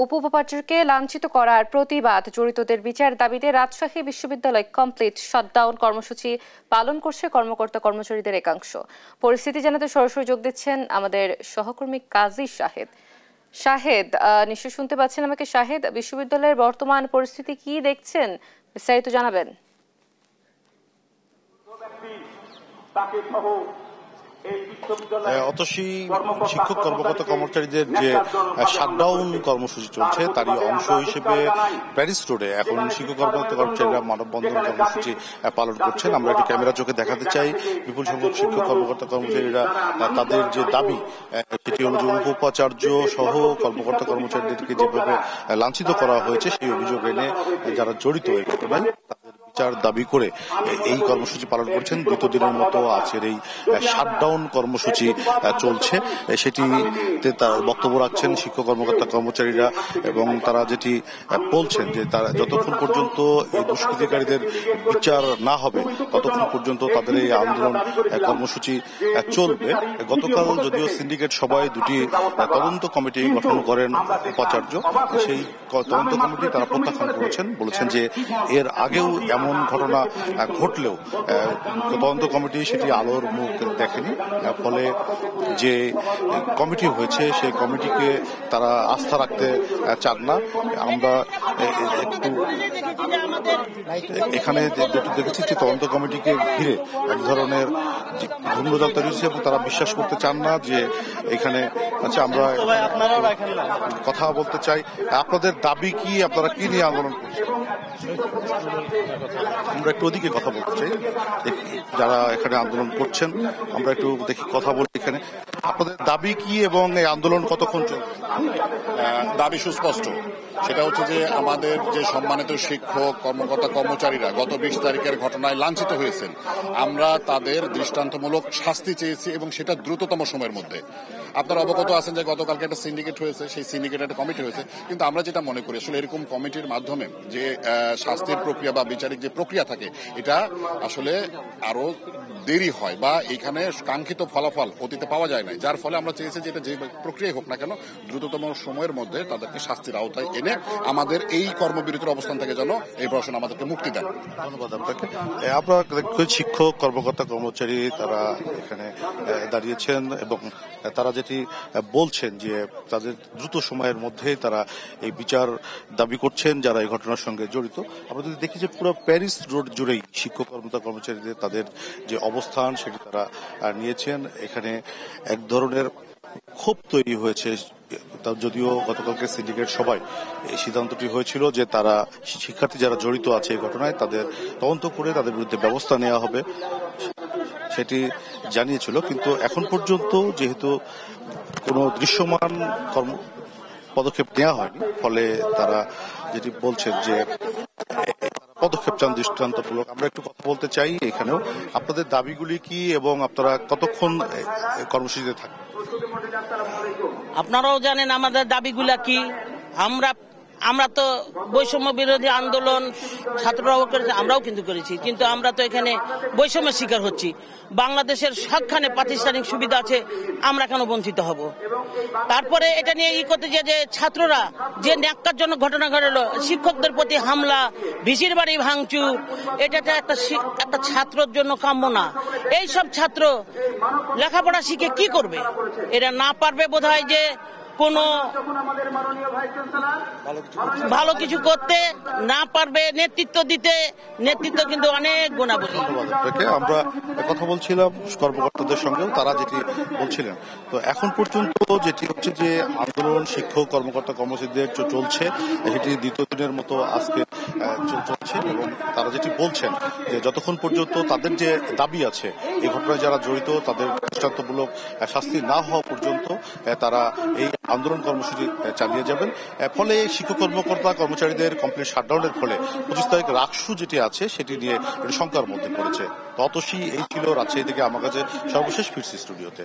উপউপাচার্যকে লাঞ্ছিত করার প্রতিবাদ, জড়িতদের বিচার দাবিতে রাজশাহী বিশ্ববিদ্যালয় কমপ্লিট শাটডাউন কর্মসূচি পালন করছে কর্মকর্তা কর্মচারীদের একাংশ। পরিস্থিতি জানাতে সরাসরি যোগ দিচ্ছেন আমাদের সহকর্মী কাজী শাহেদ। শাহেদ, নিশ্চয় শুনতে পাচ্ছেন আমাকে? শাহেদ, বিশ্ববিদ্যালয়ের বর্তমান পরিস্থিতি কি দেখছেন, বিস্তারিত জানাবেন। অতসী, শিক্ষক কর্মকর্তা কর্মচারীদের যে শাটডাউন কর্মসূচি চলছে তারই অংশ হিসেবে প্যারিস রোডে এখন শিক্ষক কর্মকর্তা কর্মচারীরা মানববন্ধন কর্মসূচি পালন করছেন। আমরা একটু ক্যামেরা চোখে দেখাতে চাই বিপুল সংখ্যক শিক্ষক কর্মকর্তা কর্মচারীরা তাদের যে দাবি সেটি হল যে উপাচার্য সহ কর্মকর্তা কর্মচারীদেরকে যেভাবে লাঞ্ছিত করা হয়েছে সেই অভিযোগ এনে যারা জড়িত এই ঘটনায় দাবি করে এই কর্মসূচি পালন করছেন। দ্বিতীয় দিনের মতো আজকের এই শাটডাউন কর্মসূচি চলছে, সেটিতে তার বক্তব্য রাখছেন শিক্ষক কর্মকর্তা কর্মচারীরা এবং তারা যেটি বলছেন যে তারা যতক্ষণ পর্যন্ত এই দুষ্কৃতিকারীদের বিচার না হবে ততক্ষণ পর্যন্ত তাদের এই আন্দোলন কর্মসূচি চলবে। গতকাল যদিও সিন্ডিকেট সভায় দুটি তদন্ত কমিটি গঠন করেন উপাচার্য, সেই তদন্ত কমিটি তারা প্রত্যাখ্যান করেছেন, বলেছেন যে এর আগেও এমন ঘটনা ঘটলেও তদন্ত কমিটি সেটি আলোর মুখ দেখেনি। ফলে যে কমিটি হয়েছে সেই কমিটিকে তারা আস্থা রাখতে চান না। আমরা একটু এখানে দেখেছি যে তদন্ত কমিটিকে ঘিরে এক ধরনের ধূম্রজাল তৈরি হয়েছে এবং তারা বিশ্বাস করতে চান না যে এখানে আচ্ছা আমরা কথা বলতে চাই। আপনাদের দাবি কি, আপনারা কি নিয়ে আন্দোলন করছেন? আমরা একটু ওদিকে কথা বলতে চাই, যারা এখানে আন্দোলন করছেন আমরা একটু দেখি কথা বলি। এখানে আপনাদের দাবি কি এবং এই আন্দোলন কতক্ষণ চলবে? দাবি সুস্পষ্ট, সেটা হচ্ছে যে আমাদের যে সম্মানিত শিক্ষক কর্মকর্তা কর্মচারীরা গত 20 তারিখের ঘটনায় লাঞ্ছিত হয়েছেন, আমরা তাদের দৃষ্টান্তমূলক শাস্তি চেয়েছি এবং সেটা দ্রুততম সময়ের মধ্যে। আপনারা অবগত আছেন যে গতকালকে একটা সিন্ডিকেট হয়েছে, সেই সিন্ডিকেট একটা কমিটি হয়েছে, কিন্তু আমরা যেটা মনে করি আসলে এরকম কমিটির মাধ্যমে যে শাস্তির প্রক্রিয়া বা বিচারিক যে প্রক্রিয়া থাকে এটা আসলে আরো দেরি হয় বা এখানে কাঙ্ক্ষিত ফলাফল অতীতে পাওয়া যায় না, যার ফলে আমরা চেয়েছি যে এটা যে প্রক্রিয়া হোক না কেন দ্রুততম সময়ের মধ্যে তাদেরকে শাস্তির আওতায় এনে আমাদের এই কর্মবিরতির অবস্থান থেকে যেন এই প্রশাসন আমাদেরকে মুক্তি দেন। ধন্যবাদ আপনাকে। আপনারা শিক্ষক কর্মকর্তা কর্মচারী তারা এখানে দাঁড়িয়েছেন এবং তারা যেটি বলছেন যে তাদের দ্রুত সময়ের মধ্যে তারা এই বিচার দাবি করছেন যারা এই ঘটনার সঙ্গে জড়িত। আমরা যদি দেখি যে পুরো প্যারিস রোড জুড়েই শিক্ষক কর্মকর্তা কর্মচারীদের তাদের যে অবস্থান সেটি তারা নিয়েছেন। এখানে এক ধরনের ক্ষোভ তৈরি হয়েছে, যদিও গতকালকে সিন্ডিকেট সভায় এই সিদ্ধান্তটি হয়েছিল যে তারা শিক্ষার্থী যারা জড়িত আছে এই ঘটনায় তাদের তদন্ত করে তাদের বিরুদ্ধে ব্যবস্থা নেওয়া হবে সেটি জানিয়েছিল, কিন্তু এখন পর্যন্ত যেহেতু কোনো দৃশ্যমান পদক্ষেপ নেওয়া হয়নি, ফলে তারা যেটি বলছেন যে পদক্ষেপ চান দৃষ্টান্তমূলক। আমরা একটু কথা বলতে চাই এখানেও। আপনাদের দাবিগুলি কি এবং আপনারা কতক্ষণ কর্মসূচিতে থাকবেন? আপনারাও জানেন আমাদের দাবিগুলা কি। আমরা তো বৈষম্য বিরোধী আন্দোলন ছাত্ররাও করেছে, আমরাও কিন্তু করেছি, কিন্তু আমরা তো এখানে বৈষম্যের শিকার হচ্ছি। বাংলাদেশের সবখানে প্রাতিষ্ঠানিক সুবিধা আছে, আমরা কেন বঞ্চিত হব? তারপরে এটা নিয়ে করতে যে ছাত্ররা যে ন্যাক্কারজনক ঘটনা ঘটলো, শিক্ষকদের প্রতি হামলা, ভিসির বাড়ি ভাঙচুর, এটা একটা ছাত্রর জন্য কাম্য না। এই সব ছাত্র লেখাপড়া শিখে কি করবে? এরা না পারবে বোধহয় যে কোনো ভালো কিছু করতে, না পারবে নেতৃত্ব দিতে। নেতৃত্ব কিন্তু অনেক গুণাবলী। আমরা কথা বলছিলাম কর্মকর্তাদের সঙ্গেও, তারা যেটি বলছিলেন তো এখন পর্যন্ত যেটি হচ্ছে যে আন্দোলন শিক্ষক কর্মকর্তা কর্মচারীদের চলছে, সেটি দ্বিতীয় দিনের মতো আজকে চলছে এবং তারা যেটি বলছেন যে যতক্ষণ পর্যন্ত তাদের যে দাবি আছে এই ঘটনায় যারা জড়িত তাদের দৃষ্টান্তমূলক শাস্তি না হওয়া পর্যন্ত তারা এই আন্দোলন কর্মসূচি চালিয়ে যাবেন। ফলে শিক্ষক কর্মকর্তা কর্মচারীদের কমপ্লিট শাটডাউনের ফলে 25 তারিখ রাকসু যেটি আছে সেটি নিয়ে শঙ্কার মধ্যে পড়েছে। ততসী এই ছিল রাজশাহী থেকে আমার কাছে সর্বশেষ। ফিরছি স্টুডিওতে।